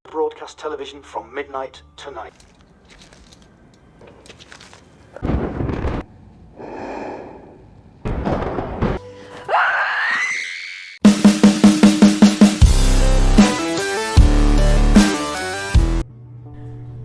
Broadcast television from midnight tonight.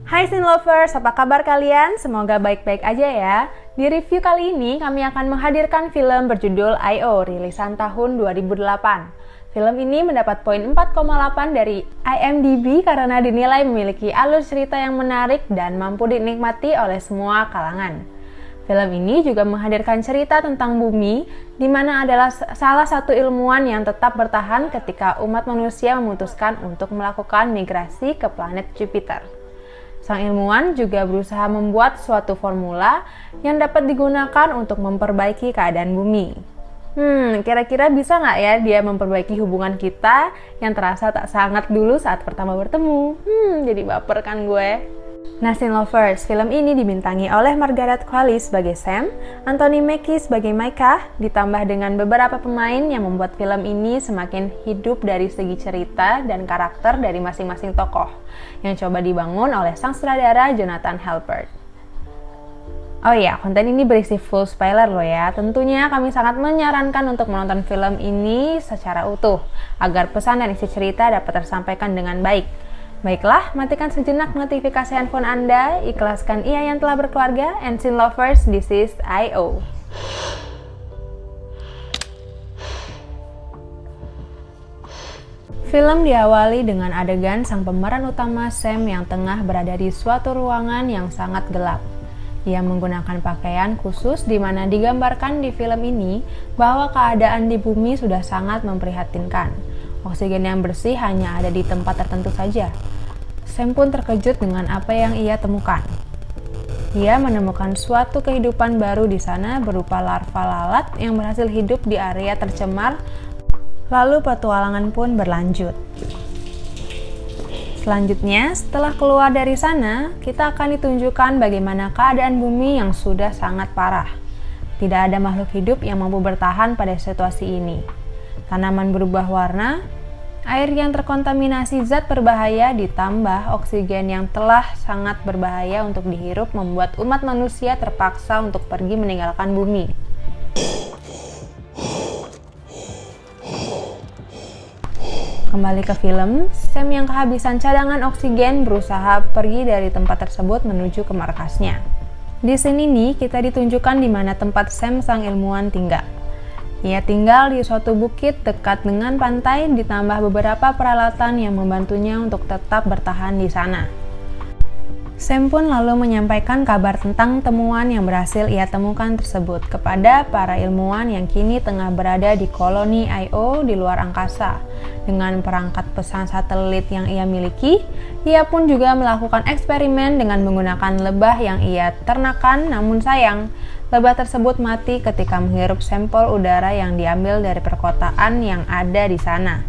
Hai Scene Lovers, apa kabar kalian? Semoga baik-baik aja ya. Di review kali ini kami akan menghadirkan film berjudul I.O. rilisan tahun 2008. Film ini mendapat poin 4,8 dari IMDb karena dinilai memiliki alur cerita yang menarik dan mampu dinikmati oleh semua kalangan. Film ini juga menghadirkan cerita tentang bumi, di mana adalah salah satu ilmuwan yang tetap bertahan ketika umat manusia memutuskan untuk melakukan migrasi ke planet Jupiter. Sang ilmuwan juga berusaha membuat suatu formula yang dapat digunakan untuk memperbaiki keadaan bumi. Kira-kira bisa nggak ya dia memperbaiki hubungan kita yang terasa tak sangat dulu saat pertama bertemu? Jadi baper kan gue? Nah, Scene Lovers, film ini dibintangi oleh Margaret Qualley sebagai Sam, Anthony Mackie sebagai Micah, ditambah dengan beberapa pemain yang membuat film ini semakin hidup dari segi cerita dan karakter dari masing-masing tokoh, yang coba dibangun oleh sang sutradara Jonathan Halpert. Oh iya, konten ini berisi full spoiler loh ya. Tentunya kami sangat menyarankan untuk menonton film ini secara utuh, agar pesan dan isi cerita dapat tersampaikan dengan baik. Baiklah, matikan sejenak notifikasi handphone Anda, ikhlaskan ia yang telah berkeluarga, and Scene Lovers, this is I.O. Film diawali dengan adegan sang pemeran utama Sam yang tengah berada di suatu ruangan yang sangat gelap. Ia menggunakan pakaian khusus di mana digambarkan di film ini bahwa keadaan di bumi sudah sangat memprihatinkan. Oksigen yang bersih hanya ada di tempat tertentu saja. Sam pun terkejut dengan apa yang ia temukan. Ia menemukan suatu kehidupan baru di sana berupa larva lalat yang berhasil hidup di area tercemar, lalu petualangan pun berlanjut. Selanjutnya, setelah keluar dari sana, kita akan ditunjukkan bagaimana keadaan bumi yang sudah sangat parah. Tidak ada makhluk hidup yang mampu bertahan pada situasi ini. Tanaman berubah warna, air yang terkontaminasi zat berbahaya ditambah oksigen yang telah sangat berbahaya untuk dihirup membuat umat manusia terpaksa untuk pergi meninggalkan bumi. Kembali ke film, Sam yang kehabisan cadangan oksigen berusaha pergi dari tempat tersebut menuju ke markasnya. Di sini nih kita ditunjukkan di mana tempat Sam sang ilmuwan tinggal. Ia tinggal di suatu bukit dekat dengan pantai ditambah beberapa peralatan yang membantunya untuk tetap bertahan di sana. Sam pun lalu menyampaikan kabar tentang temuan yang berhasil ia temukan tersebut kepada para ilmuwan yang kini tengah berada di koloni I.O. di luar angkasa. Dengan perangkat pesan satelit yang ia miliki, ia pun juga melakukan eksperimen dengan menggunakan lebah yang ia ternakan, namun sayang, lebah tersebut mati ketika menghirup sampel udara yang diambil dari perkotaan yang ada di sana.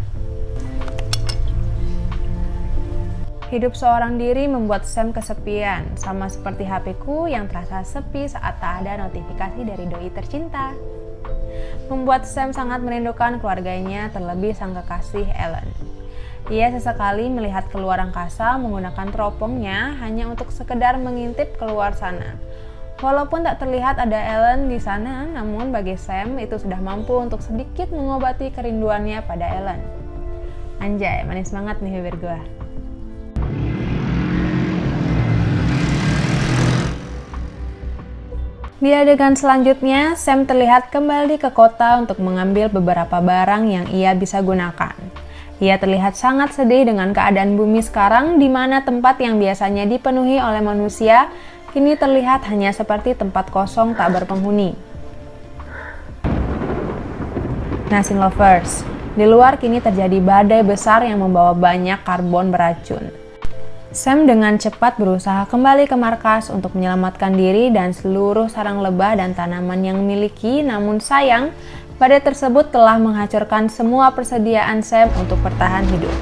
Hidup seorang diri membuat Sam kesepian, sama seperti HP-ku yang terasa sepi saat tak ada notifikasi dari doi tercinta. Membuat Sam sangat merindukan keluarganya, terlebih sang kekasih Ellen. Ia sesekali melihat keluar angkasa menggunakan teropongnya hanya untuk sekedar mengintip keluar sana. Walaupun tak terlihat ada Ellen di sana, namun bagi Sam itu sudah mampu untuk sedikit mengobati kerinduannya pada Ellen. Anjay, manis banget nih bibir gua. Di adegan selanjutnya, Sam terlihat kembali ke kota untuk mengambil beberapa barang yang ia bisa gunakan. Ia terlihat sangat sedih dengan keadaan bumi sekarang, di mana tempat yang biasanya dipenuhi oleh manusia kini terlihat hanya seperti tempat kosong tak berpenghuni. Nah, Scene Lovers, di luar kini terjadi badai besar yang membawa banyak karbon beracun. Sam dengan cepat berusaha kembali ke markas untuk menyelamatkan diri dan seluruh sarang lebah dan tanaman yang miliki, namun sayang, badai tersebut telah menghancurkan semua persediaan Sam untuk bertahan hidup.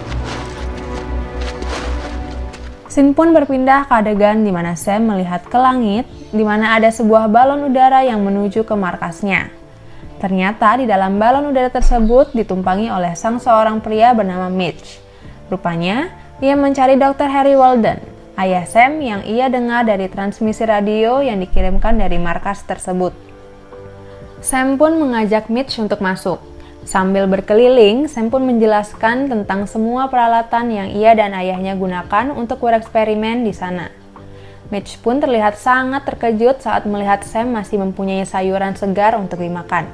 Scene pun berpindah ke adegan di mana Sam melihat ke langit, di mana ada sebuah balon udara yang menuju ke markasnya. Ternyata di dalam balon udara tersebut ditumpangi oleh seorang pria bernama Mitch. Rupanya, Ia mencari Dr. Harry Walden, ayah Sam yang ia dengar dari transmisi radio yang dikirimkan dari markas tersebut. Sam pun mengajak Mitch untuk masuk. Sambil berkeliling, Sam pun menjelaskan tentang semua peralatan yang ia dan ayahnya gunakan untuk bereksperimen di sana. Mitch pun terlihat sangat terkejut saat melihat Sam masih mempunyai sayuran segar untuk dimakan.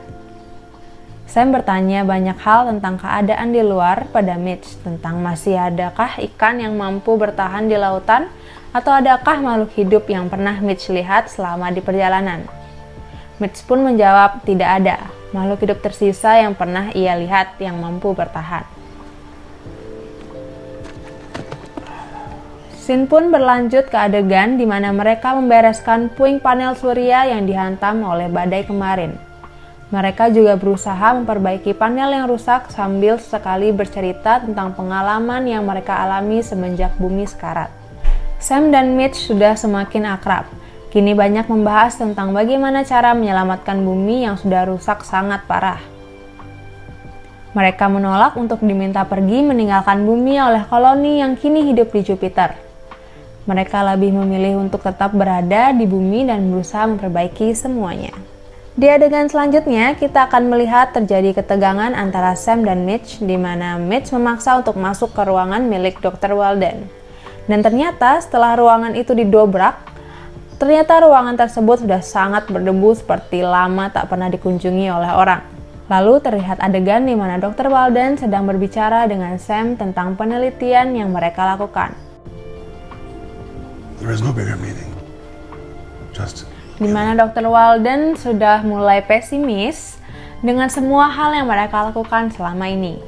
Sam bertanya banyak hal tentang keadaan di luar pada Mitch, tentang masih adakah ikan yang mampu bertahan di lautan, atau adakah makhluk hidup yang pernah Mitch lihat selama di perjalanan. Mitch pun menjawab tidak ada makhluk hidup tersisa yang pernah ia lihat yang mampu bertahan. Scene pun berlanjut ke adegan di mana mereka membereskan puing panel surya yang dihantam oleh badai kemarin. Mereka juga berusaha memperbaiki panel yang rusak sambil sekali bercerita tentang pengalaman yang mereka alami semenjak bumi sekarat. Sam dan Mitch sudah semakin akrab. Kini banyak membahas tentang bagaimana cara menyelamatkan bumi yang sudah rusak sangat parah. Mereka menolak untuk diminta pergi meninggalkan bumi oleh koloni yang kini hidup di Jupiter. Mereka lebih memilih untuk tetap berada di bumi dan berusaha memperbaiki semuanya. Di adegan selanjutnya, kita akan melihat terjadi ketegangan antara Sam dan Mitch, di mana Mitch memaksa untuk masuk ke ruangan milik Dr. Walden. Dan ternyata setelah ruangan itu didobrak, ternyata ruangan tersebut sudah sangat berdebu seperti lama tak pernah dikunjungi oleh orang. Lalu terlihat adegan di mana Dr. Walden sedang berbicara dengan Sam tentang penelitian yang mereka lakukan. There is no bigger meaning. Just Di mana Dr. Walden sudah mulai pesimis dengan semua hal yang mereka lakukan selama ini.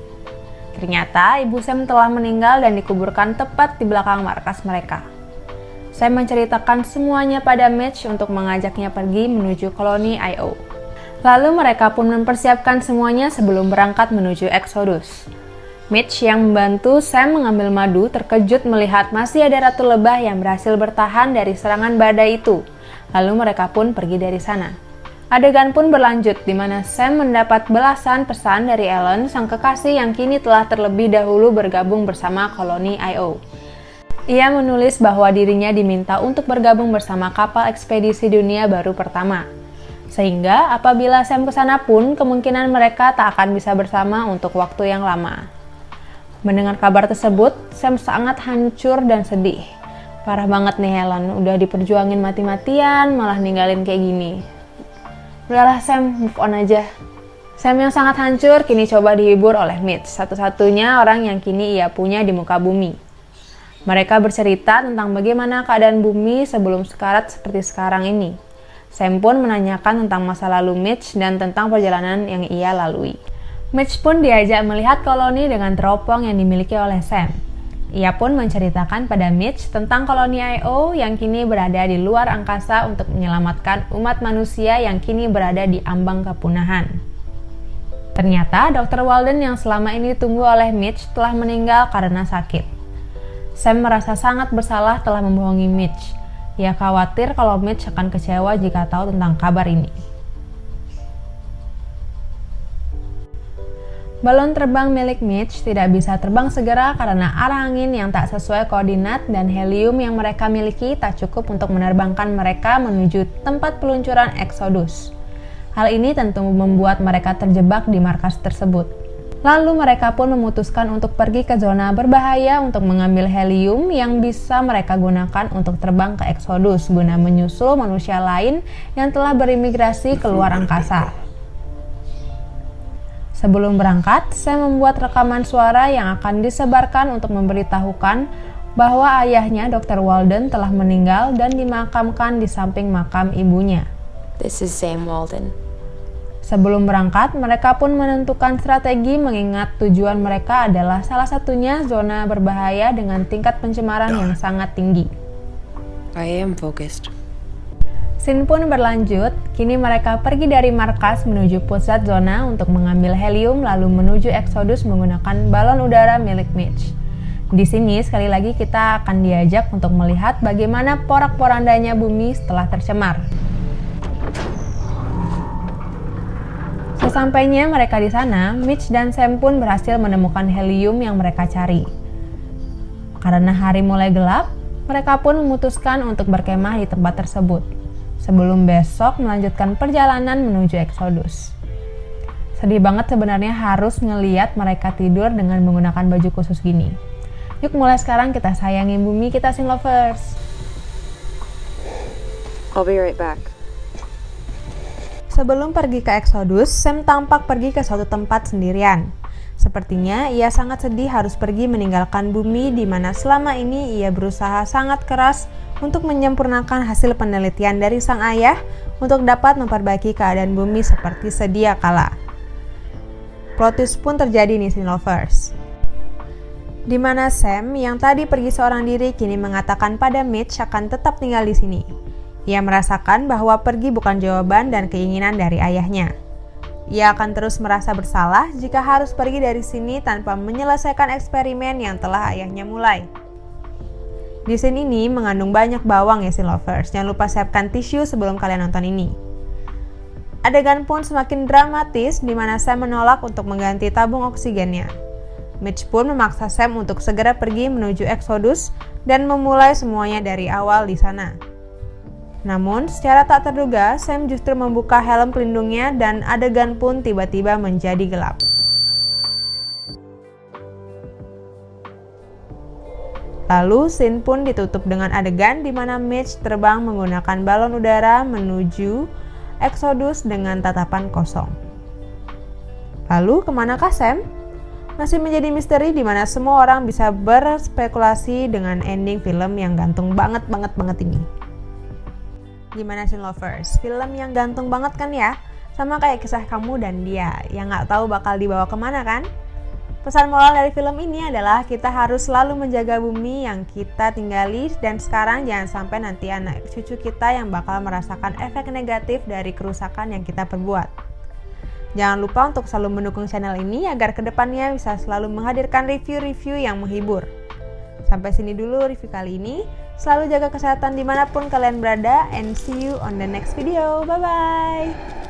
Ternyata ibu Sam telah meninggal dan dikuburkan tepat di belakang markas mereka. Sam menceritakan semuanya pada Mitch untuk mengajaknya pergi menuju koloni I.O. Lalu mereka pun mempersiapkan semuanya sebelum berangkat menuju Exodus. Mitch yang membantu Sam mengambil madu terkejut melihat masih ada ratu lebah yang berhasil bertahan dari serangan badai itu. Lalu mereka pun pergi dari sana. Adegan pun berlanjut di mana Sam mendapat belasan pesan dari Ellen, sang kekasih yang kini telah terlebih dahulu bergabung bersama koloni I.O. Ia menulis bahwa dirinya diminta untuk bergabung bersama kapal ekspedisi dunia baru pertama. Sehingga apabila Sam kesana pun kemungkinan mereka tak akan bisa bersama untuk waktu yang lama. Mendengar kabar tersebut, Sam sangat hancur dan sedih. Parah banget nih Helen, udah diperjuangin mati-matian malah ninggalin kayak gini. Udahlah Sam, move on aja. Sam yang sangat hancur kini coba dihibur oleh Mitch, satu-satunya orang yang kini ia punya di muka bumi. Mereka bercerita tentang bagaimana keadaan bumi sebelum sekarat seperti sekarang ini. Sam pun menanyakan tentang masa lalu Mitch dan tentang perjalanan yang ia lalui. Mitch pun diajak melihat koloni dengan teropong yang dimiliki oleh Sam. Ia pun menceritakan pada Mitch tentang koloni I.O. yang kini berada di luar angkasa untuk menyelamatkan umat manusia yang kini berada di ambang kepunahan. Ternyata Dr. Walden yang selama ini ditunggu oleh Mitch telah meninggal karena sakit. Sam merasa sangat bersalah telah membohongi Mitch. Ia khawatir kalau Mitch akan kecewa jika tahu tentang kabar ini. Balon terbang milik Mitch tidak bisa terbang segera karena arah angin yang tak sesuai koordinat dan helium yang mereka miliki tak cukup untuk menerbangkan mereka menuju tempat peluncuran Exodus. Hal ini tentu membuat mereka terjebak di markas tersebut. Lalu mereka pun memutuskan untuk pergi ke zona berbahaya untuk mengambil helium yang bisa mereka gunakan untuk terbang ke Exodus guna menyusul manusia lain yang telah berimigrasi ke luar angkasa. Sebelum berangkat, saya membuat rekaman suara yang akan disebarkan untuk memberitahukan bahwa ayahnya Dr. Walden telah meninggal dan dimakamkan di samping makam ibunya. This is Sam Walden. Sebelum berangkat, mereka pun menentukan strategi mengingat tujuan mereka adalah salah satunya zona berbahaya dengan tingkat pencemaran yang sangat tinggi. I am focused. Scene pun berlanjut, kini mereka pergi dari markas menuju pusat zona untuk mengambil helium lalu menuju Exodus menggunakan balon udara milik Mitch. Di sini sekali lagi kita akan diajak untuk melihat bagaimana porak-porandanya bumi setelah tercemar. Sesampainya mereka di sana, Mitch dan Sam pun berhasil menemukan helium yang mereka cari. Karena hari mulai gelap, mereka pun memutuskan untuk berkemah di tempat tersebut, sebelum besok melanjutkan perjalanan menuju Exodus. Sedih banget sebenarnya harus ngeliat mereka tidur dengan menggunakan baju khusus gini. Yuk mulai sekarang kita sayangi bumi kita Sin Lovers. I'll be right back. Sebelum pergi ke Exodus, Sam tampak pergi ke suatu tempat sendirian. Sepertinya ia sangat sedih harus pergi meninggalkan bumi di mana selama ini ia berusaha sangat keras untuk menyempurnakan hasil penelitian dari sang ayah untuk dapat memperbaiki keadaan bumi seperti sedia kala. Plot twist pun terjadi nih Sin Lovers. Di mana Sam yang tadi pergi seorang diri kini mengatakan pada Mitch akan tetap tinggal di sini. Ia merasakan bahwa pergi bukan jawaban dan keinginan dari ayahnya. Ia akan terus merasa bersalah jika harus pergi dari sini tanpa menyelesaikan eksperimen yang telah ayahnya mulai. Di scene ini mengandung banyak bawang ya Sin Lovers. Jangan lupa siapkan tisu sebelum kalian nonton ini. Adegan pun semakin dramatis di mana Sam menolak untuk mengganti tabung oksigennya. Mitch pun memaksa Sam untuk segera pergi menuju Exodus dan memulai semuanya dari awal di sana. Namun, secara tak terduga, Sam justru membuka helm pelindungnya dan adegan pun tiba-tiba menjadi gelap. Lalu, scene pun ditutup dengan adegan di mana Mitch terbang menggunakan balon udara menuju Exodus dengan tatapan kosong. Lalu, kemanakah Sam? Masih menjadi misteri di mana semua orang bisa berspekulasi dengan ending film yang gantung banget ini. Gimana Sin Lovers? Film yang gantung banget kan ya? Sama kayak kisah kamu dan dia, yang gak tahu bakal dibawa kemana kan? Pesan moral dari film ini adalah kita harus selalu menjaga bumi yang kita tinggali dan sekarang jangan sampai nanti anak cucu kita yang bakal merasakan efek negatif dari kerusakan yang kita perbuat. Jangan lupa untuk selalu mendukung channel ini agar kedepannya bisa selalu menghadirkan review-review yang menghibur. Sampai sini dulu review kali ini. Selalu jaga kesehatan dimanapun kalian berada and see you on the next video. Bye-bye!